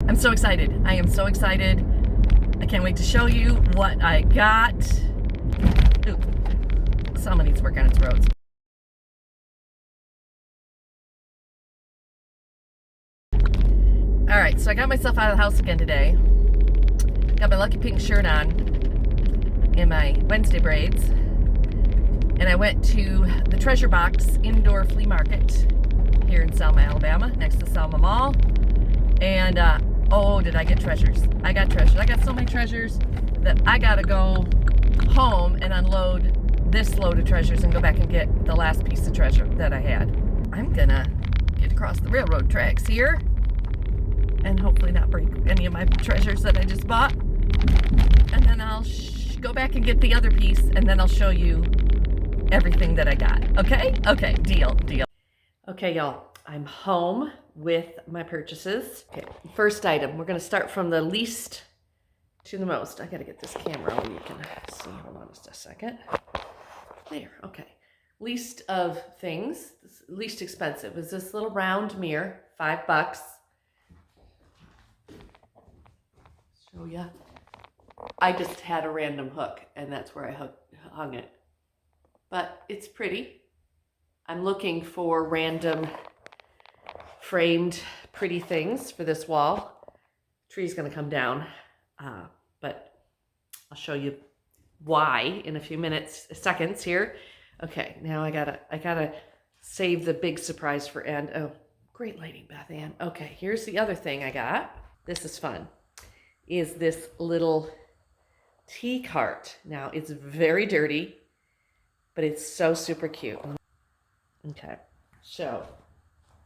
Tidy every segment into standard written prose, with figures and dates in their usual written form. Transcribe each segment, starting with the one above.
I'm so excited. I am so excited. I can't wait to show you what I got. Ooh, Selma needs to work on its roads. All right, so I got myself out of the house again today. Got my lucky pink shirt on and my Wednesday braids. And I went to the Treasure Box indoor flea market here in Selma, Alabama, next to Selma Mall. And oh, did I get treasures. I got treasures. I got so many treasures that I gotta go home and unload this load of treasures and go back and get the last piece of treasure that I had. I'm gonna get across the railroad tracks here and hopefully not break any of my treasures that I just bought. And then I'll go back and get the other piece, and then I'll show you everything that I got. Okay? Okay, deal. Okay, y'all, I'm home with my purchases. Okay, first item, we're gonna start from the least to the most. I gotta get this camera where you can see. Hold on just a second. There, okay. Least of things, least expensive is this little round mirror, $5. Show ya. I just had a random hook and that's where I hung it. But it's pretty. I'm looking for random framed pretty things for this wall. Tree's gonna come down, but I'll show you why in a few seconds here. Okay, now I gotta save the big surprise for end. Oh, great lighting, Beth Ann. Okay, here's the other thing I got. This is fun. Is this little tea cart. Now it's very dirty, but it's so super cute. Okay, so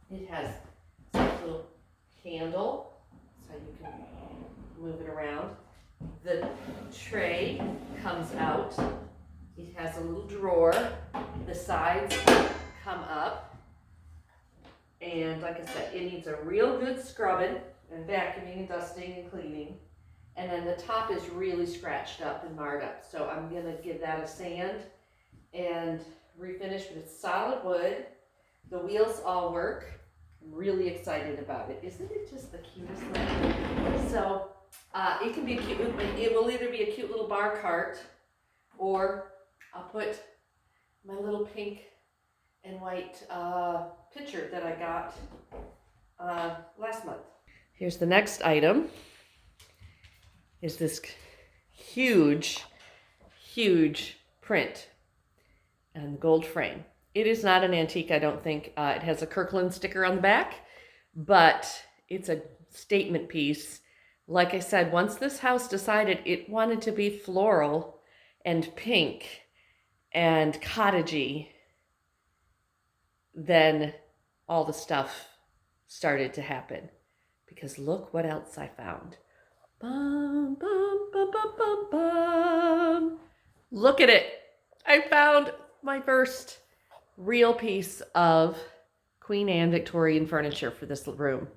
it has a little handle so you can move it around. The tray comes out. It has a little drawer. The sides come up. And like I said, it needs a real good scrubbing and vacuuming and dusting and cleaning. And then the top is really scratched up and marred up. So I'm gonna give that a sand and refinish, but it's solid wood. The wheels all work. I'm really excited about it. Isn't it just the cutest thing? So it can be cute. It will either be a cute little bar cart, or I'll put my little pink and white pitcher that I got last month. Here's the next item. Is this huge print and gold frame. It is not an antique, I don't think. It has a Kirkland sticker on the back, but it's a statement piece. Like I said, once this house decided it wanted to be floral and pink and cottagey, then all the stuff started to happen. Because look what else I found. Bum, bum, bum, bum, bum, bum. Look at it. I found my first real piece of Queen Anne Victorian furniture for this room.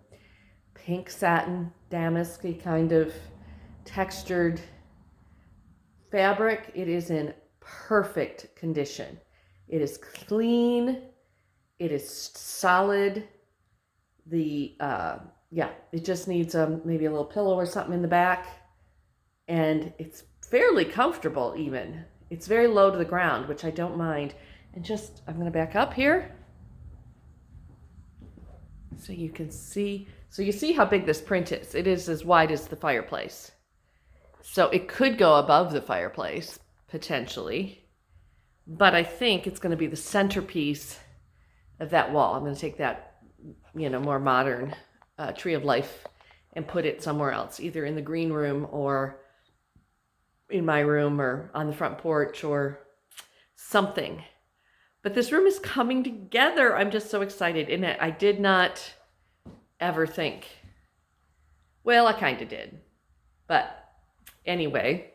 Pink satin, damask-y kind of textured fabric. It is in perfect condition. It is clean. It is solid. It just needs maybe a little pillow or something in the back. And it's fairly comfortable even. It's very low to the ground, which I don't mind. And I'm gonna back up here so you can see. So you see how big this print is. It is as wide as the fireplace. So it could go above the fireplace, potentially. But I think it's gonna be the centerpiece of that wall. I'm gonna take that, more modern tree of life and put it somewhere else, either in the green room or in my room or on the front porch or something. But this room is coming together. I'm just so excited. And I did not ever think, well, I kind of did. But anyway,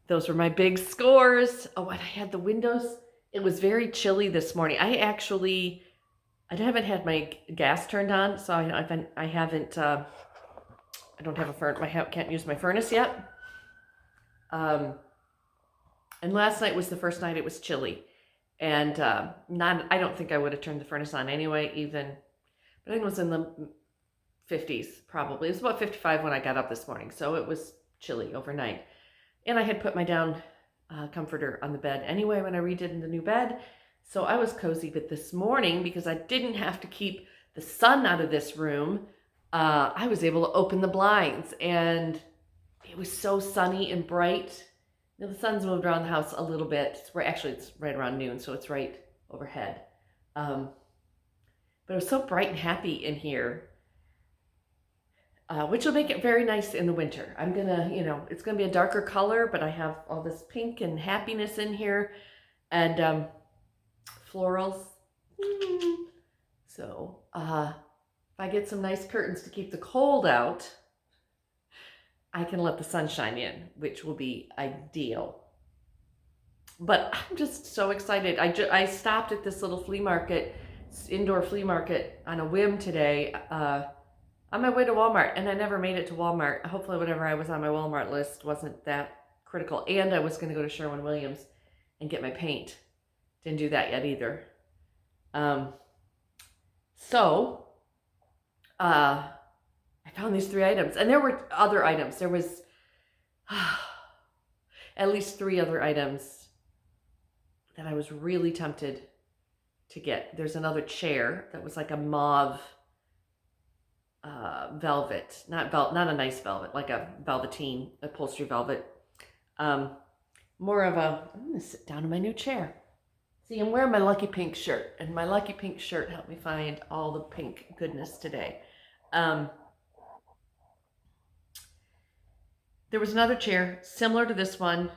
those were my big scores. Oh, and I had the windows. It was very chilly this morning. I haven't had my gas turned on, so I don't have a furnace. I can't use my furnace yet. And last night was the first night it was chilly, and I don't think I would have turned the furnace on anyway. But I think it was in the 50s probably. It was about 55 when I got up this morning, so it was chilly overnight. And I had put my down comforter on the bed anyway when I redid the new bed. So I was cozy, but this morning, because I didn't have to keep the sun out of this room, I was able to open the blinds, and it was so sunny and bright. You know, the sun's moved around the house a little bit. It's right around noon, so it's right overhead. But it was so bright and happy in here, which will make it very nice in the winter. I'm gonna, it's gonna be a darker color, but I have all this pink and happiness in here, and florals. So if I get some nice curtains to keep the cold out, I can let the sunshine in, which will be ideal. But I'm just so excited. I stopped at this little indoor flea market on a whim today, on my way to Walmart, and I never made it to Walmart. Hopefully whatever I was on my Walmart list wasn't that critical. And I was going to go to Sherwin-Williams and get my paint. Didn't do that yet either. So I found these 3 items, and there were other items. There was at least 3 other items that I was really tempted to get. There's another chair that was like a mauve velvet, not a nice velvet, like a velveteen upholstery velvet. More of a, I'm going to sit down in my new chair. See, I'm wearing my lucky pink shirt, and my lucky pink shirt helped me find all the pink goodness today. There was another chair similar to this one.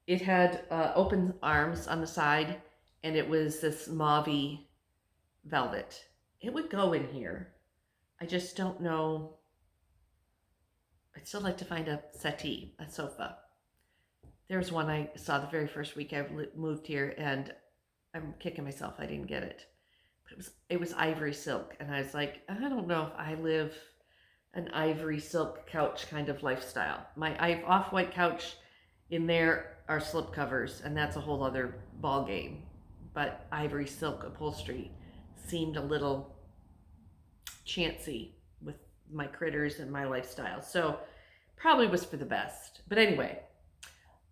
It had open arms on the side, and it was this mauve-y velvet. It would go in here. I just don't know. I'd still like to find a settee, a sofa. There's one I saw the very first week I moved here, and I'm kicking myself I didn't get it. But it was ivory silk, and I was like, I don't know if I live an ivory silk couch kind of lifestyle. My off-white couch, in there are slip covers, and that's a whole other ball game. But ivory silk upholstery seemed a little chancy with my critters and my lifestyle. So probably was for the best. But anyway,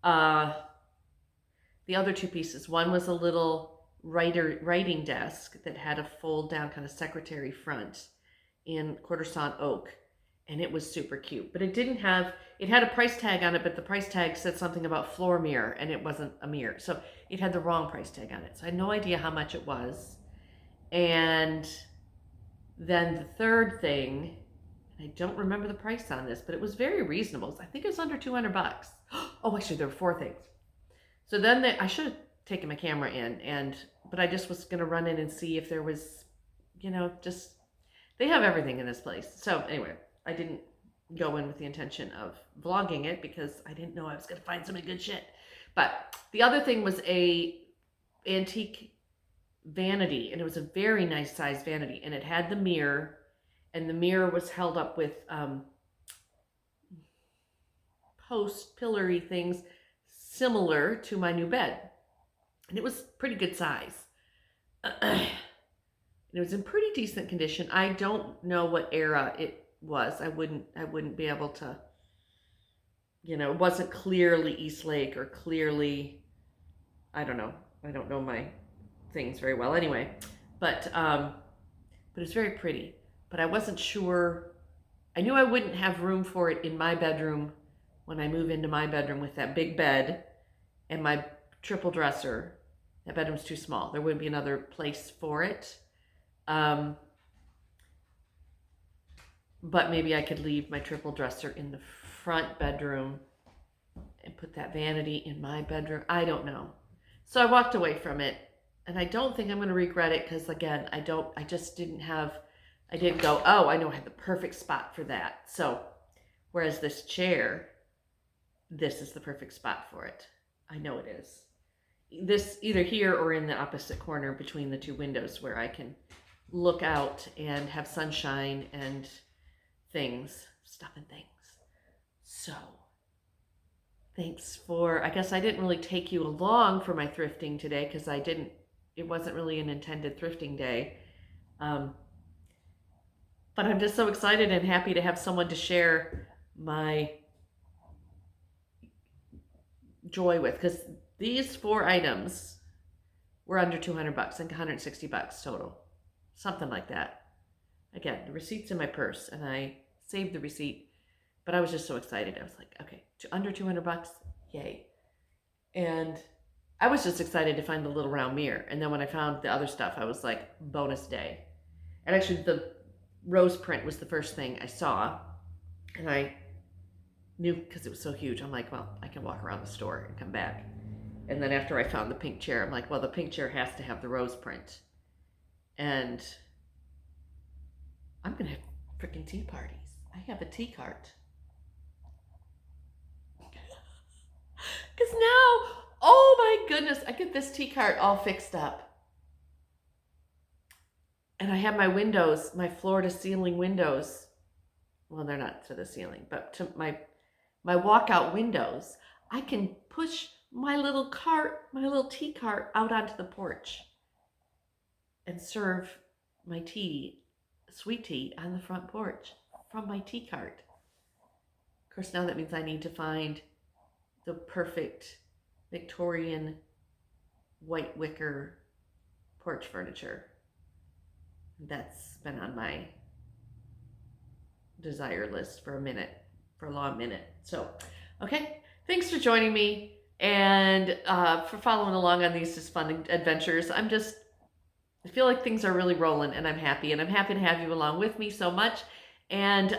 the other 2 pieces. One was a little writing desk that had a fold down kind of secretary front in quarter sawn oak. And it was super cute, but it had a price tag on it, but the price tag said something about floor mirror, and it wasn't a mirror. So it had the wrong price tag on it. So I had no idea how much it was. And then the third thing, I don't remember the price on this, but it was very reasonable. I think it was under $200. Oh, actually, there were 4 things. So then I should have taken my camera in, but I just was going to run in and see if there was, they have everything in this place. So anyway, I didn't go in with the intention of vlogging it because I didn't know I was going to find some good shit. But the other thing was a antique vanity, and it was a very nice size vanity, and it had the mirror, and the mirror was held up with post pillory things similar to my new bed, and it was pretty good size. And it was in pretty decent condition. I don't know what era it was. I wouldn't be able to, it wasn't clearly Eastlake or clearly, I don't know my things very well anyway, but it's very pretty. But I wasn't sure, I knew I wouldn't have room for it in my bedroom when I move into my bedroom with that big bed and my triple dresser. That bedroom's too small. There wouldn't be another place for it. But maybe I could leave my triple dresser in the front bedroom and put that vanity in my bedroom. I don't know. So I walked away from it, and I don't think I'm going to regret it because, again, I didn't go, oh, I know I had the perfect spot for that. So whereas this chair, this is the perfect spot for it. I know it is. This either here or in the opposite corner between the 2 windows where I can look out and have sunshine and stuff and things. So thanks I guess I didn't really take you along for my thrifting today because it wasn't really an intended thrifting day. But I'm just so excited and happy to have someone to share my joy with, because these 4 items were under 200 bucks, like 160 bucks total, something like that. Again, the receipt's in my purse and I saved the receipt, but I was just so excited. I was like, okay, under 200 bucks, yay. And I was just excited to find the little round mirror. And then when I found the other stuff, I was like, bonus day. And actually the rose print was the first thing I saw. And I knew, because it was so huge, I'm like, well, I can walk around the store and come back. And then after I found the pink chair, I'm like, well, the pink chair has to have the rose print. And I'm going to have freaking tea parties. I have a tea cart. Because now, oh my goodness, I get this tea cart all fixed up. And I have my windows, my floor to ceiling windows. Well, they're not to the ceiling, but to my walkout windows. I can push my little cart, my little tea cart out onto the porch and serve my tea, sweet tea, on the front porch from my tea cart. Of course, now that means I need to find the perfect Victorian white wicker porch furniture. That's been on my desire list for a long minute. So, okay, thanks for joining me and for following along on these just fun adventures. I feel like things are really rolling and I'm happy to have you along with me so much. And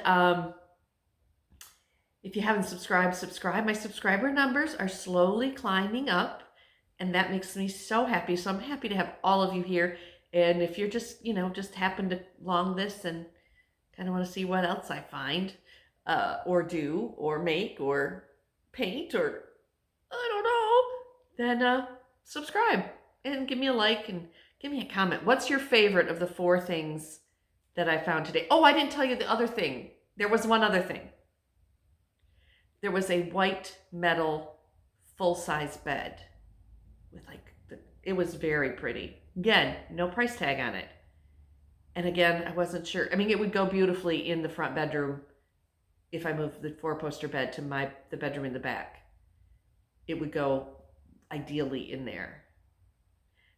if you haven't subscribe. My subscriber numbers are slowly climbing up and that makes me so happy. So I'm happy to have all of you here. And if you're just, just happen to long this and kind of want to see what else I find or do or make or paint or I don't know, then subscribe and give me a like and give me a comment. What's your favorite of the 4 things that I found today? Oh, I didn't tell you the other thing. There was one other thing. There was a white metal full-size bed with it was very pretty. Again, no price tag on it. And again, I wasn't sure. I mean, it would go beautifully in the front bedroom if I moved the 4-poster bed to the bedroom in the back. It would go ideally in there.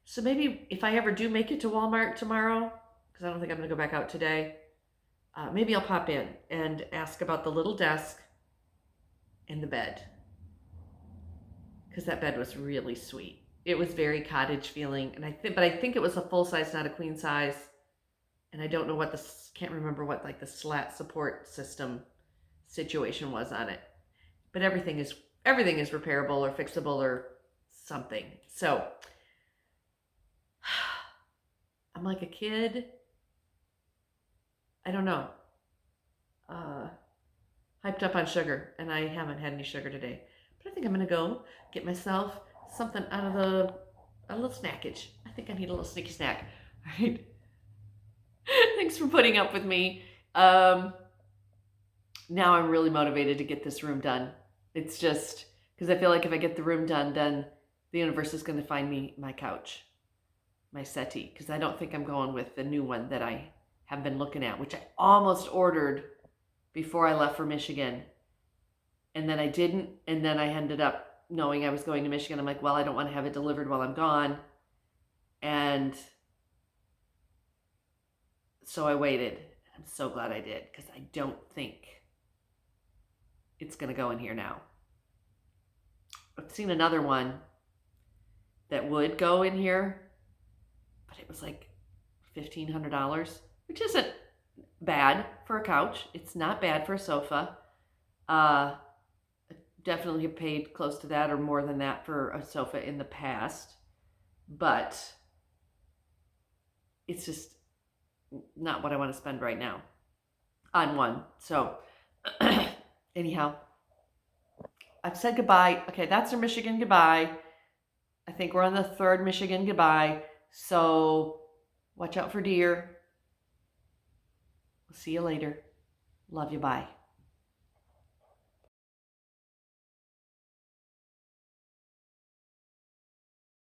So maybe if I ever do make it to Walmart tomorrow, because I don't think I'm going to go back out today, maybe I'll pop in and ask about the little desk and the bed. Because that bed was really sweet. It was very cottage feeling, but I think it was a full size, not a queen size. And I don't know can't remember what the slat support system situation was on it. But everything is repairable or fixable or something. So I'm like a kid. I don't know. Hyped up on sugar, and I haven't had any sugar today. But I think I'm gonna go get myself something out of a little snackage. I think I need a little sneaky snack. All right. Thanks for putting up with me. Now I'm really motivated to get this room done. It's just because I feel like if I get the room done, then the universe is going to find me my couch, my settee, because I don't think I'm going with the new one that I have been looking at, which I almost ordered before I left for Michigan. And then I didn't. And then I ended up knowing I was going to Michigan. I'm like, well, I don't want to have it delivered while I'm gone. And so I waited. I'm so glad I did, because I don't think it's going to go in here now. I've seen another one that would go in here, but it was like $1,500, which isn't bad for a couch. It's not bad for a sofa. Definitely have paid close to that or more than that for a sofa in the past, but it's just not what I want to spend right now on one. So anyhow, I've said goodbye. Okay, that's our Michigan goodbye. I think we're on the 3rd Michigan goodbye. So watch out for deer. We'll see you later. Love you. Bye.